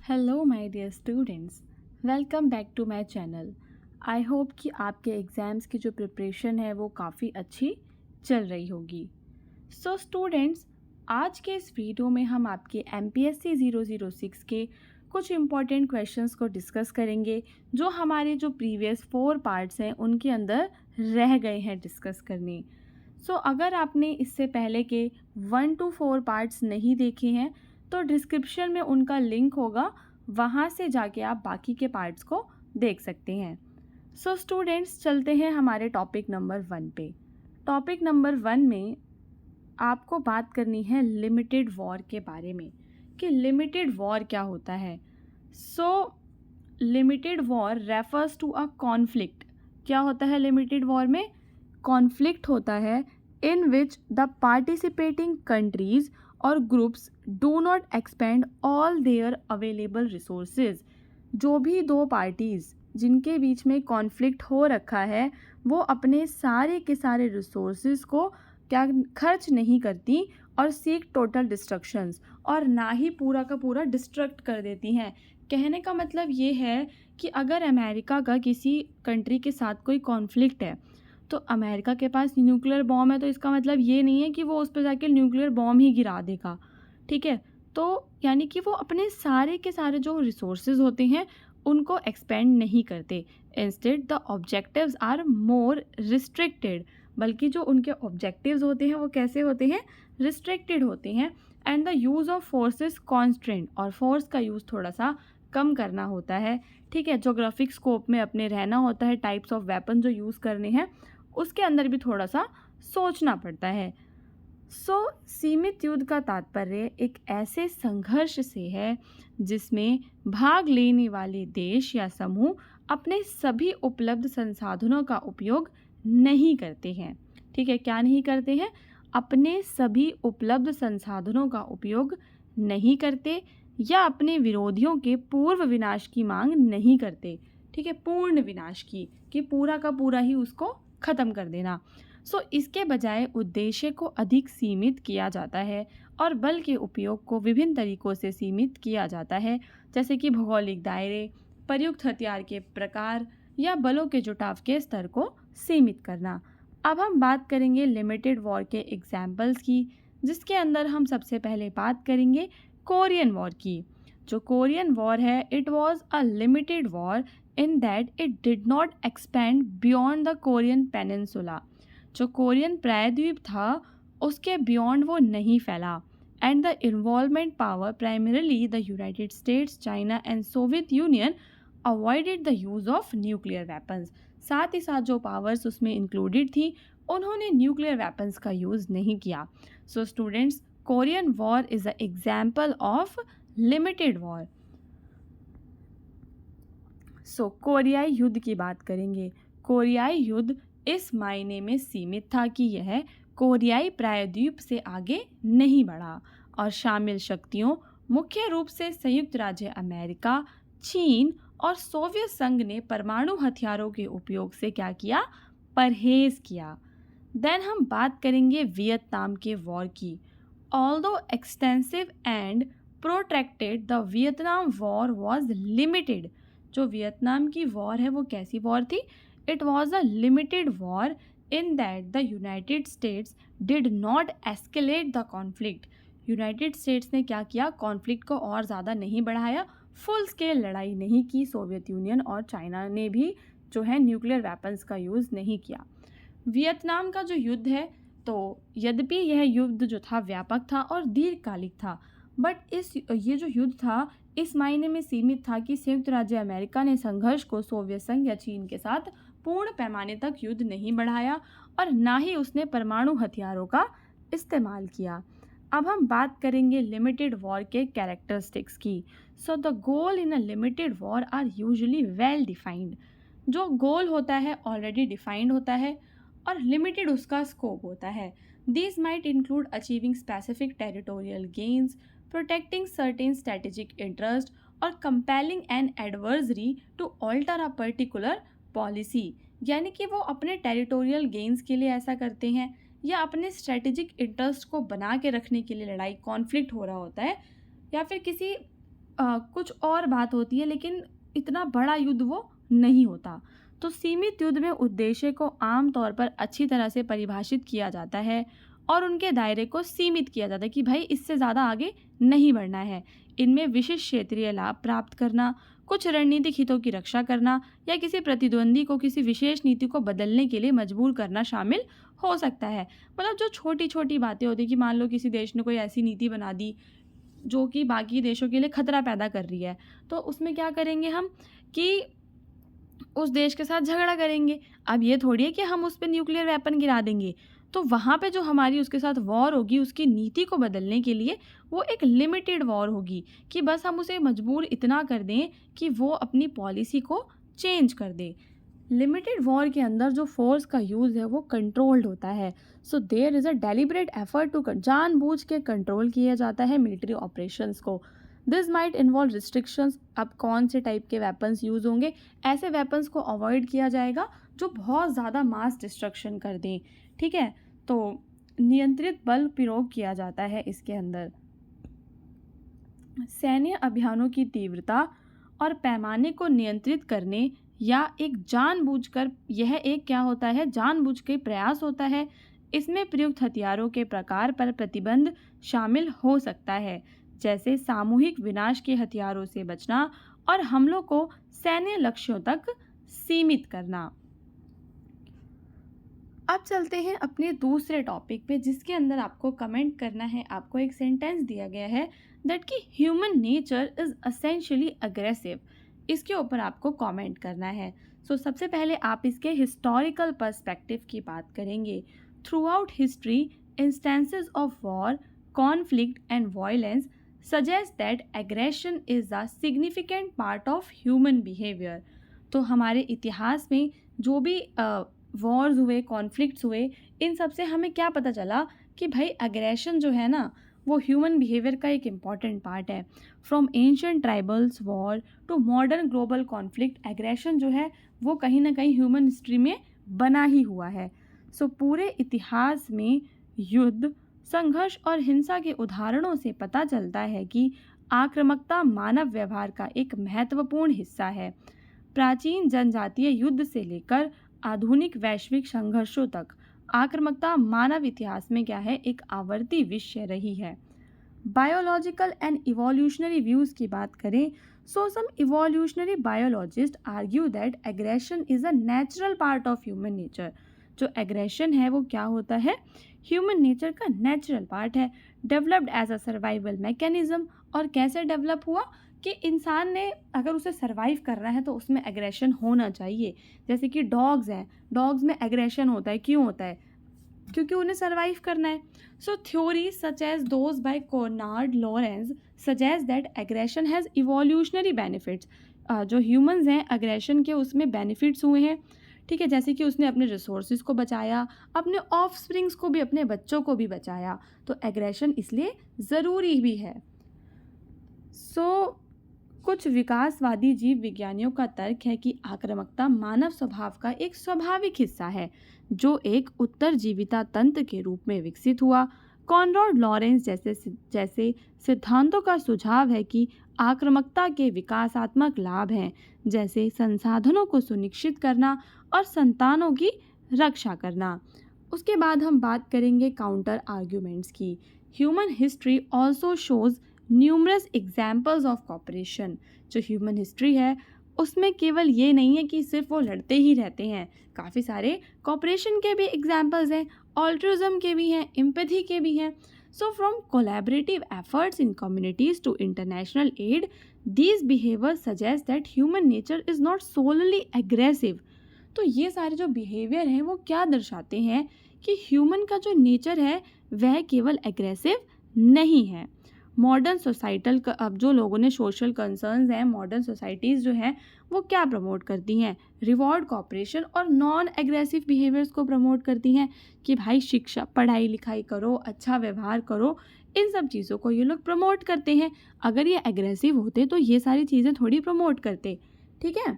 Hello my dear students, welcome back to my channel. I hope कि आपके exams की जो प्रिपरेशन है वो काफ़ी अच्छी चल रही होगी। सो स्टूडेंट्स, आज के इस वीडियो में हम आपके MPSC 006 के कुछ इम्पॉर्टेंट क्वेश्चंस को डिस्कस करेंगे जो हमारे जो प्रीवियस 4 पार्ट्स हैं उनके अंदर रह गए हैं डिस्कस करने। सो अगर आपने इससे पहले के 1 to 4 पार्ट्स नहीं देखे हैं तो डिस्क्रिप्शन में उनका लिंक होगा, वहाँ से जाके आप बाकी के पार्ट्स को देख सकते हैं। सो स्टूडेंट्स, चलते हैं हमारे टॉपिक नंबर 1 पे। टॉपिक नंबर 1 में आपको बात करनी है लिमिटेड वॉर के बारे में कि लिमिटेड वॉर क्या होता है। So limited war refers to a conflict. क्या होता है लिमिटेड वॉर में? कॉन्फ्लिक्ट होता है in which the participating countries और groups do not expend all their available resources. जो भी दो पार्टीज़ जिनके बीच में कॉन्फ्लिक्ट हो रखा है वो अपने सारे के सारे रिसोर्सेज को क्या खर्च नहीं करती और सीक टोटल डिस्ट्रक्शंस, और ना ही पूरा का पूरा डिस्ट्रक्ट कर देती हैं। कहने का मतलब ये है कि अगर अमेरिका का किसी कंट्री के साथ कोई कॉन्फ्लिक्ट है तो अमेरिका के पास न्यूक्लियर बॉम्ब है, तो इसका मतलब ये नहीं है कि वो उस पर जाके न्यूक्लियर बॉम्ब ही गिरा देगा। ठीक है, तो यानी कि वो अपने सारे के सारे जो रिसोर्सेज होते हैं उनको एक्सपेंड नहीं करते। Instead the objectives are more restricted. बल्कि जो उनके ऑब्जेक्टिव्स होते हैं वो कैसे होते हैं? रिस्ट्रिक्टेड होते हैं। And the use of force is constant, और फोर्स का यूज़ थोड़ा सा कम करना होता है। ठीक है, जोग्राफिक स्कोप में अपने रहना होता है। टाइप्स ऑफ वेपन जो यूज़ करने हैं उसके अंदर भी थोड़ा सा सोचना पड़ता है। सीमित युद्ध का तात्पर्य एक ऐसे संघर्ष से है जिसमें भाग लेने वाले देश या समूह अपने सभी उपलब्ध संसाधनों का उपयोग नहीं करते हैं। ठीक है, क्या नहीं करते हैं? अपने सभी उपलब्ध संसाधनों का उपयोग नहीं करते या अपने विरोधियों के पूर्व विनाश की मांग नहीं करते। ठीक है, पूर्ण विनाश की, कि पूरा का पूरा ही उसको ख़त्म कर देना। इसके बजाय उद्देश्य को अधिक सीमित किया जाता है और बल के उपयोग को विभिन्न तरीकों से सीमित किया जाता है, जैसे कि भौगोलिक दायरे, प्रयुक्त हथियार के प्रकार या बलों के जुटाव के स्तर को सीमित करना। अब हम बात करेंगे लिमिटेड वॉर के एग्जाम्पल्स की, जिसके अंदर हम सबसे पहले बात करेंगे कोरियन वॉर की। जो कोरियन वॉर है, it was a limited war in that it did not expand beyond the Korean peninsula. जो कोरियन प्रायद्वीप था उसके बियॉन्ड वो नहीं फैला। And the involvement power, primarily the United states, China and Soviet union, avoided the use of nuclear weapons. साथ ही साथ जो पावर्स उसमें इंक्लूडेड थी उन्होंने न्यूक्लियर वेपन्स का यूज़ नहीं किया। So students, Korean war is a example of limited war. कोरियाई युद्ध की बात करेंगे। कोरियाई युद्ध इस मायने में सीमित था कि यह कोरियाई प्रायद्वीप से आगे नहीं बढ़ा और शामिल शक्तियों, मुख्य रूप से संयुक्त राज्य अमेरिका, चीन और सोवियत संघ ने परमाणु हथियारों के उपयोग से क्या किया? परहेज किया। देन हम बात करेंगे वियतनाम के वॉर की। Although extensive and protracted, the Vietnam war was limited. जो वियतनाम की वॉर है वो कैसी वॉर थी? It was a limited war in that the United states did not escalate the conflict. United states ने क्या किया? कॉन्फ्लिक्ट को और ज़्यादा नहीं बढ़ाया, फुल स्केल लड़ाई नहीं की। सोवियत यूनियन और चाइना ने भी जो है न्यूक्लियर वेपन्स का यूज़ नहीं किया। वियतनाम का जो युद्ध है, तो यद्यपि यह युद्ध जो था व्यापक था और दीर्घकालिक था, बट ये जो युद्ध था इस मायने में सीमित था कि संयुक्त राज्य अमेरिका ने संघर्ष को सोवियत संघ या चीन के साथ पूर्ण पैमाने तक युद्ध नहीं बढ़ाया और ना ही उसने परमाणु हथियारों का इस्तेमाल किया। अब हम बात करेंगे लिमिटेड वॉर के कैरेक्टरिस्टिक्स की। The goal in a limited war are usually well defined. जो गोल होता है ऑलरेडी डिफाइंड होता है और लिमिटेड उसका स्कोप होता है। These might include achieving specific territorial gains, protecting certain strategic interest, और compelling an adversary to alter a particular policy। यानी कि वो अपने टेरिटोरियल गेंस के लिए ऐसा करते हैं या अपने स्ट्रेटेजिक इंटरेस्ट को बना के रखने के लिए लड़ाई, कॉन्फ्लिक्ट हो रहा होता है, या फिर किसी कुछ और बात होती है, लेकिन इतना बड़ा युद्ध वो नहीं होता। तो सीमित युद्ध में उद्देश्य को आम तौर पर अच्छी तरह से परिभाषित किया जाता है और उनके दायरे को सीमित किया जाता है कि भाई इससे ज़्यादा आगे नहीं बढ़ना है। इनमें विशिष्ट क्षेत्रीय लाभ प्राप्त करना, कुछ रणनीतिक हितों की रक्षा करना या किसी प्रतिद्वंदी को किसी विशेष नीति को बदलने के लिए मजबूर करना शामिल हो सकता है। मतलब जो छोटी छोटी बातें होती हैं कि मान लो किसी देश ने कोई ऐसी नीति बना दी जो कि बाकी देशों के लिए खतरा पैदा कर रही है, तो उसमें क्या करेंगे हम कि उस देश के साथ झगड़ा करेंगे। अब ये थोड़ी है कि हम उस पे न्यूक्लियर वेपन गिरा देंगे। तो वहाँ पे जो हमारी उसके साथ वॉर होगी, उसकी नीति को बदलने के लिए वो एक लिमिटेड वॉर होगी कि बस हम उसे मजबूर इतना कर दें कि वो अपनी पॉलिसी को चेंज कर दे। लिमिटेड वॉर के अंदर जो फोर्स का यूज़ है वो कंट्रोल्ड होता है। So there is a deliberate effort to जानबूझ के कंट्रोल किया जाता है मिलिट्री ऑपरेशंस को। This might involve restrictions. अब कौन से टाइप के वेपन्स यूज़ होंगे? ऐसे वेपन्स को अवॉइड किया जाएगा जो बहुत ज़्यादा मास डिस्ट्रक्शन कर दें। ठीक है, तो नियंत्रित बल प्रयोग किया जाता है इसके अंदर। सैन्य अभियानों की तीव्रता और पैमाने को नियंत्रित करने या एक जानबूझकर, यह एक क्या होता है, जानबूझ के प्रयास होता है। इसमें प्रयुक्त हथियारों के प्रकार पर प्रतिबंध शामिल हो सकता है, जैसे सामूहिक विनाश के हथियारों से बचना और हमलों को सैन्य लक्ष्यों तक सीमित करना। अब चलते हैं अपने दूसरे टॉपिक पे, जिसके अंदर आपको कमेंट करना है। आपको एक सेंटेंस दिया गया है दैट कि human nature is essentially aggressive. इसके ऊपर आपको कमेंट करना है। सो सबसे पहले आप इसके हिस्टोरिकल पर्सपेक्टिव की बात करेंगे। Through out history, instances of war, conflict and violence suggest that aggression is a significant part of human behaviour. तो हमारे इतिहास में जो भी वॉर्स हुए, कॉन्फ्लिक्ट्स हुए, इन सब से हमें क्या पता चला कि भाई एग्रेशन जो है ना, वो ह्यूमन बिहेवियर का एक इम्पॉर्टेंट पार्ट है। From ancient tribals war to modern global conflict, aggression जो है वो कहीं ना कहीं ह्यूमन हिस्ट्री में बना ही हुआ है। सो पूरे इतिहास में युद्ध, संघर्ष और हिंसा के उदाहरणों से पता चलता है कि आक्रामकता मानव व्यवहार का एक महत्वपूर्ण हिस्सा है। प्राचीन जनजातीय युद्ध से लेकर आधुनिक वैश्विक संघर्षों तक आक्रामकता मानव इतिहास में क्या है, एक आवर्ती विषय रही है। बायोलॉजिकल एंड इवोल्यूशनरी व्यूज़ की बात करें, so some evolutionary biologist argue that aggression is a natural part of human nature. जो एग्रेशन है वो क्या होता है, ह्यूमन नेचर का नेचुरल पार्ट है। Developed as a survival mechanism, और कैसे डेवलप हुआ कि इंसान ने अगर उसे सर्वाइव करना है तो उसमें एग्रेशन होना चाहिए। जैसे कि डॉग्स हैं, डॉग्स में एग्रेशन होता है, क्यों होता है, क्योंकि उन्हें सर्वाइव करना है। So theories such as those by Konrad Lorenz suggest that aggression has evolutionary benefits. जो ह्यूमंस हैं एग्रेशन के उसमें बेनिफिट्स हुए हैं। ठीक है, जैसे कि उसने अपने रिसोर्सेज को बचाया, अपने ऑफ स्प्रिंग्स को भी, अपने बच्चों को भी बचाया। तो एग्रेशन इसलिए ज़रूरी भी है। कुछ विकासवादी जीव विज्ञानियों का तर्क है कि आक्रामकता मानव स्वभाव का एक स्वाभाविक हिस्सा है जो एक उत्तरजीविता तंत्र के रूप में विकसित हुआ। कॉनराड लॉरेंस जैसे सिद्धांतों का सुझाव है कि आक्रामकता के विकासात्मक लाभ हैं, जैसे संसाधनों को सुनिश्चित करना और संतानों की रक्षा करना। उसके बाद हम बात करेंगे काउंटर आर्ग्यूमेंट्स की। Human history also shows numerous examples of corporation. जो ह्यूमन हिस्ट्री है उसमें केवल ये नहीं है कि सिर्फ वो लड़ते ही रहते हैं, काफ़ी सारे कॉपरेशन के भी एग्जाम्पल्स हैं, ऑल्ट्रिज्म के भी हैं, एम्पैथी के भी हैं। So from collaborative efforts in communities to international aid, these behaviour suggest that human nature is not solely aggressive. तो ये सारे जो बिहेवियर हैं वो क्या दर्शाते हैं कि ह्यूमन का जो नेचर है वह केवल एग्रेसिव नहीं है। मॉडर्न सोसाइटल का, अब जो लोगों ने सोशल कंसर्न्स हैं, मॉडर्न सोसाइटीज़ जो हैं वो क्या प्रमोट करती हैं, रिवॉर्ड कॉपरेशन और नॉन एग्रेसिव बिहेवियर्स को प्रमोट करती हैं कि भाई शिक्षा, पढ़ाई लिखाई करो, अच्छा व्यवहार करो, इन सब चीज़ों को ये लोग प्रमोट करते हैं। अगर ये एग्रेसिव होते तो ये सारी चीज़ें थोड़ी प्रमोट करते। ठीक है,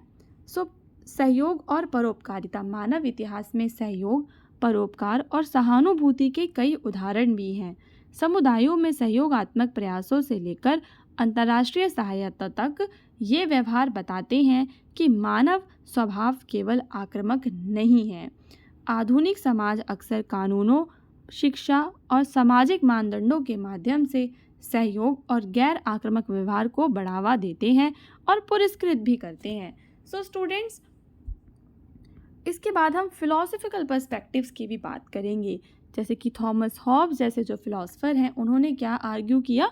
सो सहयोग और परोपकारिता, मानव इतिहास में सहयोग, परोपकार और सहानुभूति के कई उदाहरण भी हैं। समुदायों में सहयोगात्मक प्रयासों से लेकर अंतर्राष्ट्रीय सहायता तक ये व्यवहार बताते हैं कि मानव स्वभाव केवल आक्रामक नहीं है। आधुनिक समाज अक्सर कानूनों, शिक्षा और सामाजिक मानदंडों के माध्यम से सहयोग और गैर आक्रामक व्यवहार को बढ़ावा देते हैं और पुरस्कृत भी करते हैं। सो स्टूडेंट्स, इसके बाद हम फिलोसफिकल पर्सपेक्टिव्स की भी बात करेंगे। जैसे कि थॉमस हॉब्स जैसे जो फिलोसफर हैं, उन्होंने क्या आर्ग्यू किया,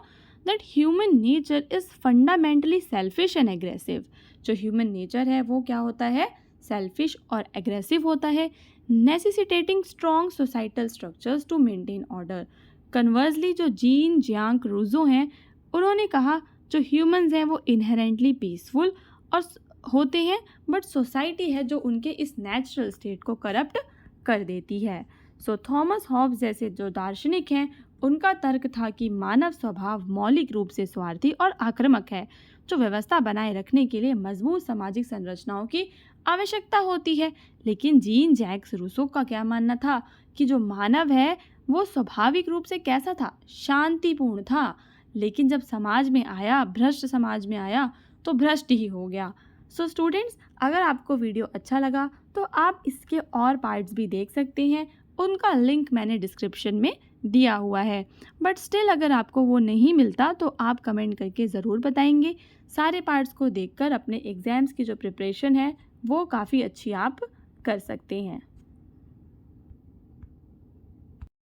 that human nature is fundamentally selfish and aggressive. जो ह्यूमन नेचर है वो क्या होता है, सेल्फिश और एग्रेसिव होता है, necessitating strong societal structures to maintain order. Conversely जो जीन जियांग रूसो हैं, उन्होंने कहा जो ह्यूमंस हैं वो इनहेरेंटली पीसफुल और होते हैं, बट सोसाइटी है जो उनके इस नेचुरल स्टेट को करप्ट कर देती है। सो थॉमस हॉब्स जैसे जो दार्शनिक हैं, उनका तर्क था कि मानव स्वभाव मौलिक रूप से स्वार्थी और आक्रामक है, जो व्यवस्था बनाए रखने के लिए मजबूत सामाजिक संरचनाओं की आवश्यकता होती है। लेकिन जीन जैक्स रूसो का क्या मानना था कि जो मानव है वो स्वाभाविक रूप से कैसा था, शांतिपूर्ण था। लेकिन जब समाज में आया, भ्रष्ट समाज में आया, तो भ्रष्ट ही हो गया। सो स्टूडेंट्स, अगर आपको वीडियो अच्छा लगा तो आप इसके और पार्ट्स भी देख सकते हैं, उनका लिंक मैंने डिस्क्रिप्शन में दिया हुआ है। बट स्टिल अगर आपको वो नहीं मिलता तो आप कमेंट करके ज़रूर बताएंगे। सारे पार्ट्स को देखकर अपने एग्ज़ाम्स की जो प्रिपरेशन है वो काफ़ी अच्छी आप कर सकते हैं।